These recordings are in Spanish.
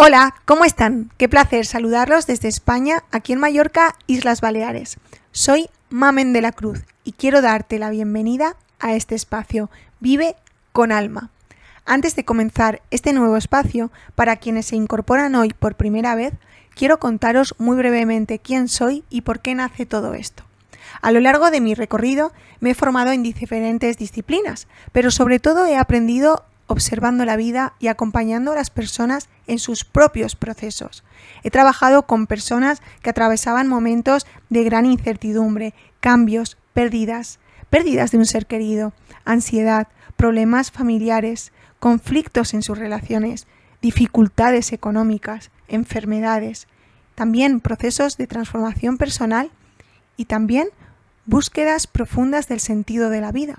Hola, ¿cómo están? Qué placer saludarlos desde España, aquí en Mallorca, Islas Baleares. Soy Mamen de la Cruz y quiero darte la bienvenida a este espacio, Vive con Alma. Antes de comenzar este nuevo espacio, para quienes se incorporan hoy por primera vez, quiero contaros muy brevemente quién soy y por qué nace todo esto. A lo largo de mi recorrido me he formado en diferentes disciplinas, pero sobre todo he aprendido observando la vida y acompañando a las personas en sus propios procesos. He trabajado con personas que atravesaban momentos de gran incertidumbre, cambios, pérdidas de un ser querido, ansiedad, problemas familiares, conflictos en sus relaciones, dificultades económicas, enfermedades, también procesos de transformación personal y también búsquedas profundas del sentido de la vida.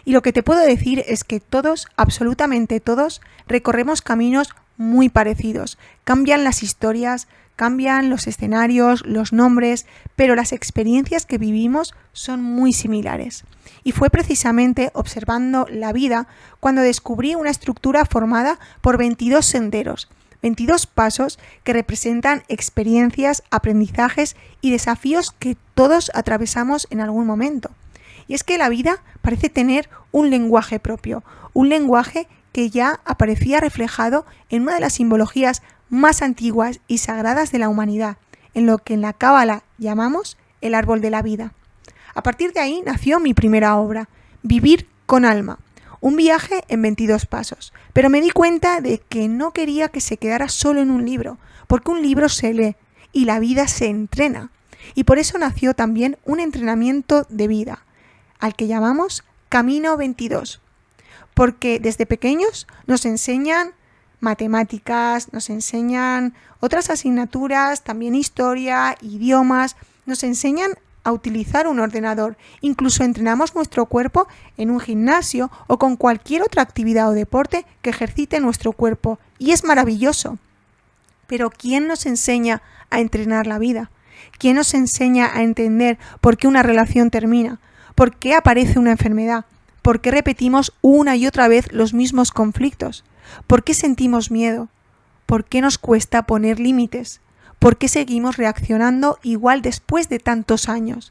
Y lo que te puedo decir es que todos, absolutamente todos, recorremos caminos muy parecidos. Cambian las historias, cambian los escenarios, los nombres, pero las experiencias que vivimos son muy similares. Y fue precisamente observando la vida cuando descubrí una estructura formada por 22 senderos, 22 pasos que representan experiencias, aprendizajes y desafíos que todos atravesamos en algún momento. Y es que la vida parece tener un lenguaje propio, un lenguaje que ya aparecía reflejado en una de las simbologías más antiguas y sagradas de la humanidad, en lo que en la Cábala llamamos el árbol de la vida. A partir de ahí nació mi primera obra, Vivir con Alma, un viaje en 22 pasos, pero me di cuenta de que no quería que se quedara solo en un libro, porque un libro se lee y la vida se entrena. Y por eso nació también un entrenamiento de vida, al que llamamos Camino 22, porque desde pequeños nos enseñan matemáticas, nos enseñan otras asignaturas, también historia, idiomas, nos enseñan a utilizar un ordenador, incluso entrenamos nuestro cuerpo en un gimnasio o con cualquier otra actividad o deporte que ejercite nuestro cuerpo, y es maravilloso. Pero ¿quién nos enseña a entrenar la vida? ¿Quién nos enseña a entender por qué una relación termina? ¿Por qué aparece una enfermedad? ¿Por qué repetimos una y otra vez los mismos conflictos? ¿Por qué sentimos miedo? ¿Por qué nos cuesta poner límites? ¿Por qué seguimos reaccionando igual después de tantos años?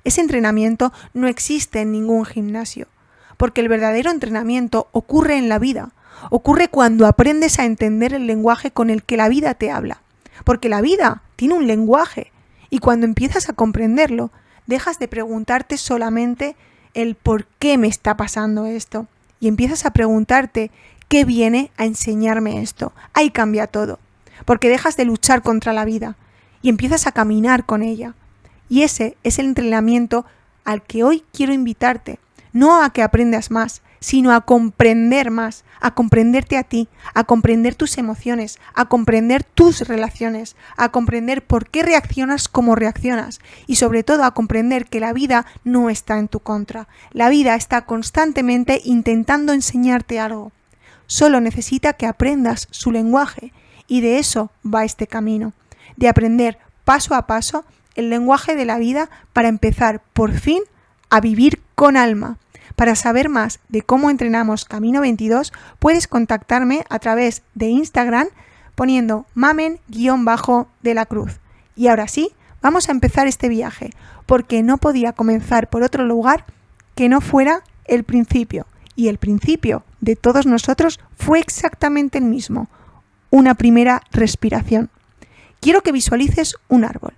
Ese entrenamiento no existe en ningún gimnasio, porque el verdadero entrenamiento ocurre en la vida, ocurre cuando aprendes a entender el lenguaje con el que la vida te habla, porque la vida tiene un lenguaje y cuando empiezas a comprenderlo, dejas de preguntarte solamente el por qué me está pasando esto y empiezas a preguntarte qué viene a enseñarme esto. Ahí cambia todo, porque dejas de luchar contra la vida y empiezas a caminar con ella. Y ese es el entrenamiento al que hoy quiero invitarte, no a que aprendas más, sino a comprender más, a comprenderte a ti, a comprender tus emociones, a comprender tus relaciones, a comprender por qué reaccionas como reaccionas y sobre todo a comprender que la vida no está en tu contra. La vida está constantemente intentando enseñarte algo. Solo necesita que aprendas su lenguaje y de eso va este camino, de aprender paso a paso el lenguaje de la vida para empezar por fin a vivir con alma. Para saber más de cómo entrenamos Camino 22, puedes contactarme a través de Instagram poniendo Mamen_de la Cruz. Y ahora sí, vamos a empezar este viaje, porque no podía comenzar por otro lugar que no fuera el principio. Y el principio de todos nosotros fue exactamente el mismo, una primera respiración. Quiero que visualices un árbol.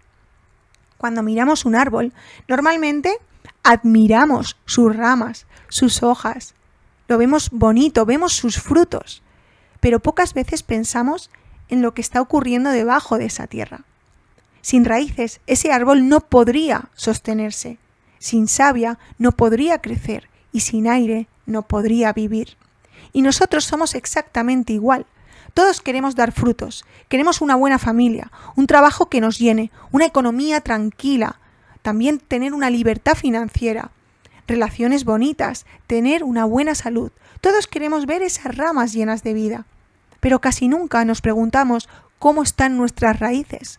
Cuando miramos un árbol, normalmente admiramos sus ramas, sus hojas, lo vemos bonito, vemos sus frutos, pero pocas veces pensamos en lo que está ocurriendo debajo de esa tierra. Sin raíces, ese árbol no podría sostenerse, sin savia no podría crecer y sin aire no podría vivir. Y nosotros somos exactamente igual. Todos queremos dar frutos, queremos una buena familia, un trabajo que nos llene, una economía tranquila, también tener una libertad financiera, relaciones bonitas, tener una buena salud. Todos queremos ver esas ramas llenas de vida, pero casi nunca nos preguntamos cómo están nuestras raíces.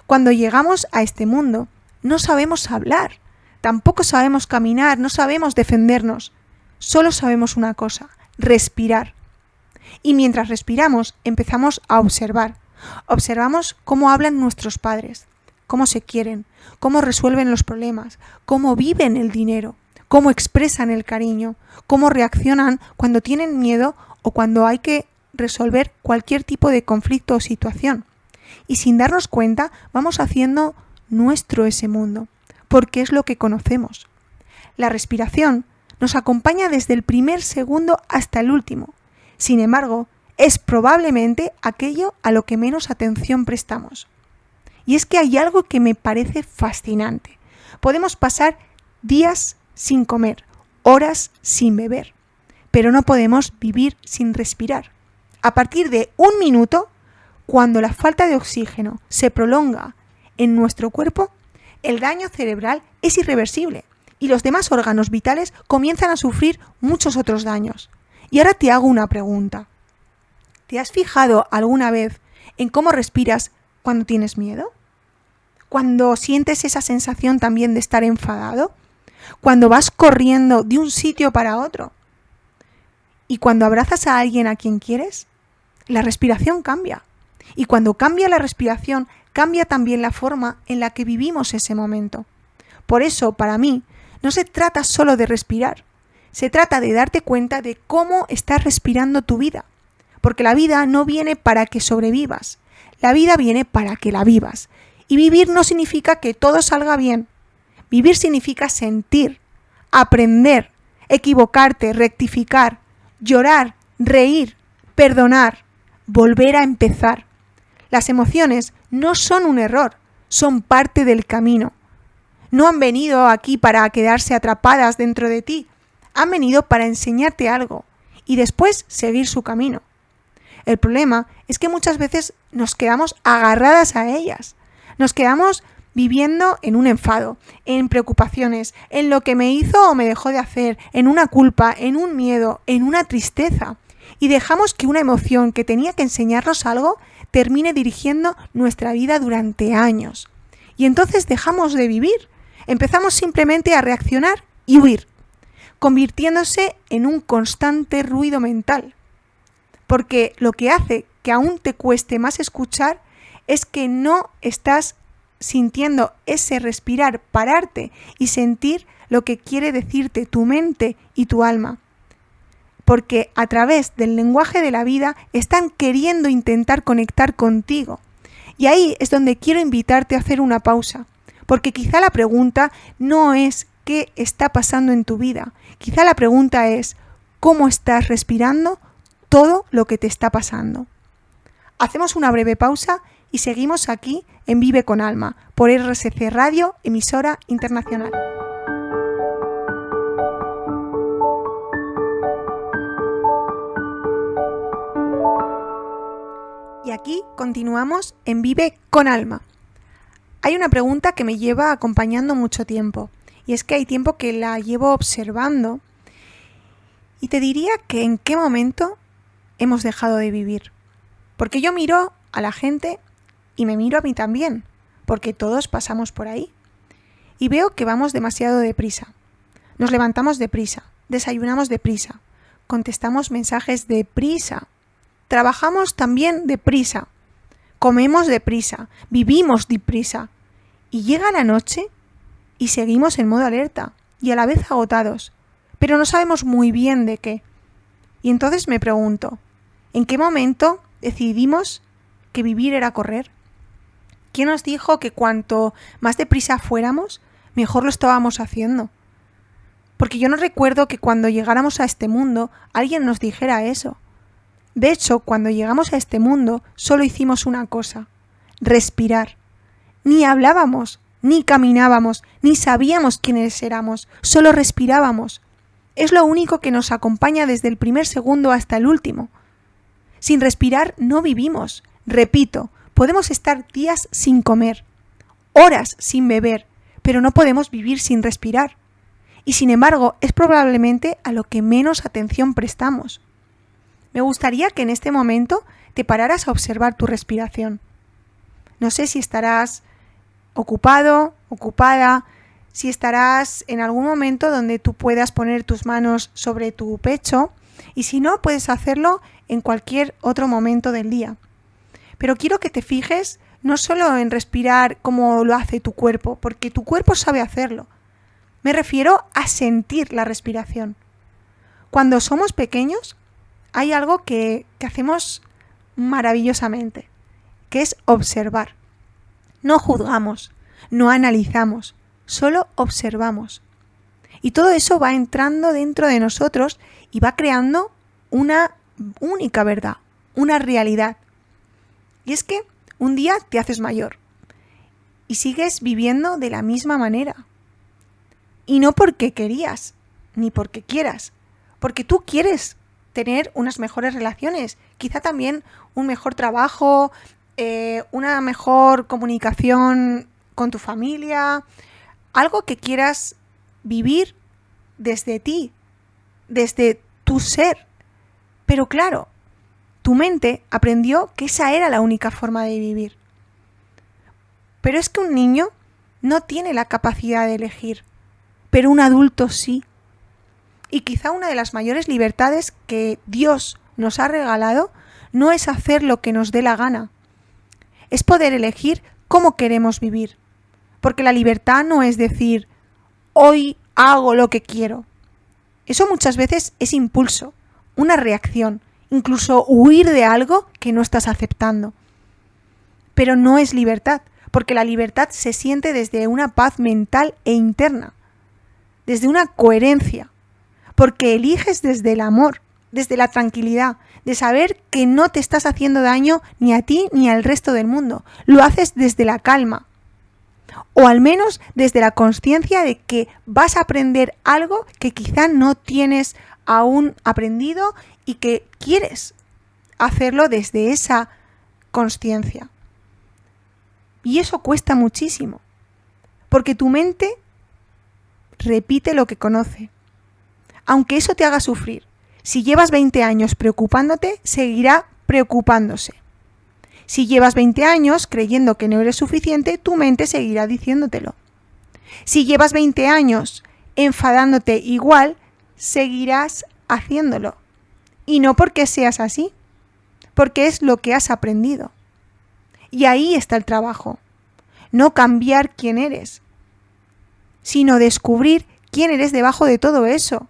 Cuando llegamos a este mundo, no sabemos hablar, tampoco sabemos caminar, no sabemos defendernos. Solo sabemos una cosa, respirar. Y mientras respiramos, empezamos a observar. Observamos cómo hablan nuestros padres, cómo se quieren, cómo resuelven los problemas, cómo viven el dinero, cómo expresan el cariño, cómo reaccionan cuando tienen miedo o cuando hay que resolver cualquier tipo de conflicto o situación. Y sin darnos cuenta, vamos haciendo nuestro ese mundo, porque es lo que conocemos. La respiración nos acompaña desde el primer segundo hasta el último. Sin embargo, es probablemente aquello a lo que menos atención prestamos. Y es que hay algo que me parece fascinante. Podemos pasar días sin comer, horas sin beber, pero no podemos vivir sin respirar. A partir de un minuto, cuando la falta de oxígeno se prolonga en nuestro cuerpo, el daño cerebral es irreversible y los demás órganos vitales comienzan a sufrir muchos otros daños. Y ahora te hago una pregunta. ¿Te has fijado alguna vez en cómo respiras cuando tienes miedo? ¿Cuando sientes esa sensación también de estar enfadado? ¿Cuando vas corriendo de un sitio para otro? ¿Y cuando abrazas a alguien a quien quieres? La respiración cambia. Y cuando cambia la respiración, cambia también la forma en la que vivimos ese momento. Por eso, para mí, no se trata solo de respirar. Se trata de darte cuenta de cómo estás respirando tu vida. Porque la vida no viene para que sobrevivas. La vida viene para que la vivas. Y vivir no significa que todo salga bien. Vivir significa sentir, aprender, equivocarte, rectificar, llorar, reír, perdonar, volver a empezar. Las emociones no son un error, son parte del camino. No han venido aquí para quedarse atrapadas dentro de ti, han venido para enseñarte algo y después seguir su camino. El problema es que muchas veces nos quedamos agarradas a ellas, nos quedamos viviendo en un enfado, en preocupaciones, en lo que me hizo o me dejó de hacer, en una culpa, en un miedo, en una tristeza. Y dejamos que una emoción que tenía que enseñarnos algo termine dirigiendo nuestra vida durante años. Y entonces dejamos de vivir. Empezamos simplemente a reaccionar y huir, convirtiéndose en un constante ruido mental. Porque lo que hace que aún te cueste más escuchar es que no estás sintiendo ese respirar, pararte y sentir lo que quiere decirte tu mente y tu alma. Porque a través del lenguaje de la vida están queriendo intentar conectar contigo. Y ahí es donde quiero invitarte a hacer una pausa. Porque quizá la pregunta no es qué está pasando en tu vida. Quizá la pregunta es cómo estás respirando todo lo que te está pasando. Hacemos una breve pausa y seguimos aquí en Vive con Alma, por RSC Radio, emisora internacional. Y aquí continuamos en Vive con Alma. Hay una pregunta que me lleva acompañando mucho tiempo, y es que hay tiempo que la llevo observando, y te diría que en qué momento hemos dejado de vivir. Porque yo miro a la gente y me miro a mí también, porque todos pasamos por ahí. Y veo que vamos demasiado deprisa. Nos levantamos deprisa, desayunamos deprisa, contestamos mensajes deprisa, trabajamos también deprisa, comemos deprisa, vivimos deprisa. Y llega la noche y seguimos en modo alerta y a la vez agotados, pero no sabemos muy bien de qué. Y entonces me pregunto, ¿en qué momento decidimos que vivir era correr? ¿Quién nos dijo que cuanto más deprisa fuéramos, mejor lo estábamos haciendo? Porque yo no recuerdo que cuando llegáramos a este mundo alguien nos dijera eso. De hecho, cuando llegamos a este mundo solo hicimos una cosa: respirar. Ni hablábamos, ni caminábamos, ni sabíamos quiénes éramos, solo respirábamos. Es lo único que nos acompaña desde el primer segundo hasta el último. Sin respirar no vivimos. Repito, podemos estar días sin comer, horas sin beber, pero no podemos vivir sin respirar. Y sin embargo, es probablemente a lo que menos atención prestamos. Me gustaría que en este momento te pararas a observar tu respiración. No sé si estarás ocupado, ocupada, si estarás en algún momento donde tú puedas poner tus manos sobre tu pecho, y si no, puedes hacerlo en cualquier otro momento del día. Pero quiero que te fijes no solo en respirar como lo hace tu cuerpo, porque tu cuerpo sabe hacerlo. Me refiero a sentir la respiración. Cuando somos pequeños, hay algo que hacemos maravillosamente, que es observar. No juzgamos, no analizamos, solo observamos. Y todo eso va entrando dentro de nosotros y va creando una única verdad, una realidad. Y es que un día te haces mayor y sigues viviendo de la misma manera. Y no porque querías, ni porque quieras, porque tú quieres tener unas mejores relaciones, quizá también un mejor trabajo, una mejor comunicación con tu familia, algo que quieras vivir desde ti, desde tu ser. Pero claro, tu mente aprendió que esa era la única forma de vivir. Pero es que un niño no tiene la capacidad de elegir, pero un adulto sí. Y quizá una de las mayores libertades que Dios nos ha regalado no es hacer lo que nos dé la gana, es poder elegir cómo queremos vivir. Porque la libertad no es decir, hoy hago lo que quiero. Eso muchas veces es impulso, una reacción, incluso huir de algo que no estás aceptando. Pero no es libertad, porque la libertad se siente desde una paz mental e interna, desde una coherencia, porque eliges desde el amor, desde la tranquilidad, de saber que no te estás haciendo daño ni a ti ni al resto del mundo. Lo haces desde la calma, o al menos desde la consciencia de que vas a aprender algo que quizá no tienes aún aprendido y que quieres hacerlo desde esa consciencia. Y eso cuesta muchísimo, porque tu mente repite lo que conoce. Aunque eso te haga sufrir, si llevas 20 años preocupándote, seguirá preocupándose. Si llevas 20 años creyendo que no eres suficiente, tu mente seguirá diciéndotelo. Si llevas 20 años enfadándote igual, seguirás haciéndolo. Y no porque seas así, porque es lo que has aprendido. Y ahí está el trabajo. No cambiar quién eres, sino descubrir quién eres debajo de todo eso.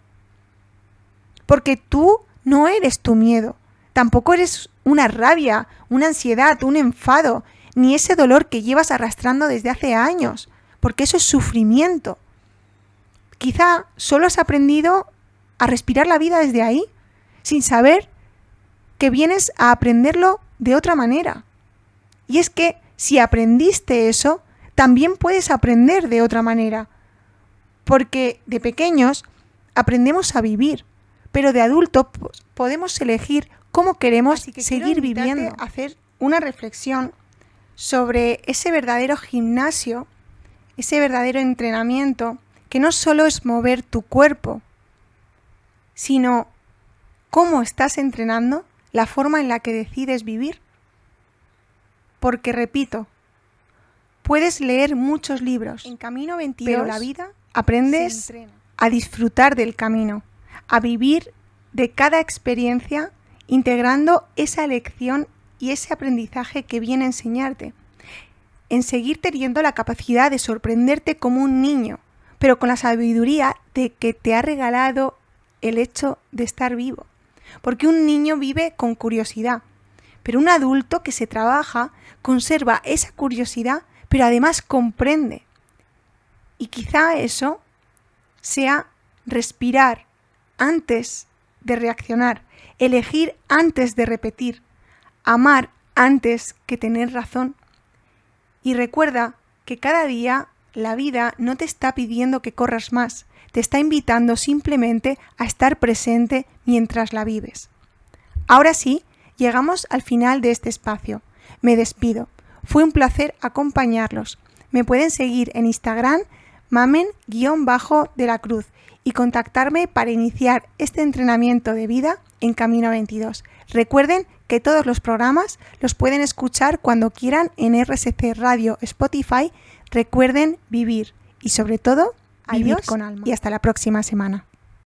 Porque tú no eres tu miedo, tampoco eres una rabia, una ansiedad, un enfado, ni ese dolor que llevas arrastrando desde hace años, porque eso es sufrimiento. Quizá solo has aprendido a respirar la vida desde ahí, sin saber que vienes a aprenderlo de otra manera. Y es que si aprendiste eso, también puedes aprender de otra manera, porque de pequeños aprendemos a vivir, pero de adulto podemos elegir cómo queremos seguir viviendo. Hacer una reflexión sobre ese verdadero gimnasio, ese verdadero entrenamiento, que no solo es mover tu cuerpo, sino cómo estás entrenando la forma en la que decides vivir. Porque repito, puedes leer muchos libros, en Camino 22, pero la vida aprendes a disfrutar del camino, a vivir de cada experiencia, integrando esa lección y ese aprendizaje que viene a enseñarte, en seguir teniendo la capacidad de sorprenderte como un niño, pero con la sabiduría de que te ha regalado el hecho de estar vivo. Porque un niño vive con curiosidad, pero un adulto que se trabaja conserva esa curiosidad, pero además comprende. Y quizá eso sea respirar antes de reaccionar, elegir antes de repetir, amar antes que tener razón. Y recuerda que cada día la vida no te está pidiendo que corras más, te está invitando simplemente a estar presente mientras la vives. Ahora sí, llegamos al final de este espacio. Me despido. Fue un placer acompañarlos. Me pueden seguir en Instagram, mamen_de-la-cruz, y contactarme para iniciar este entrenamiento de vida en Camino 22. Recuerden que todos los programas los pueden escuchar cuando quieran en RSC Radio, Spotify. Recuerden vivir y sobre todo, vivir con alma. Y hasta la próxima semana.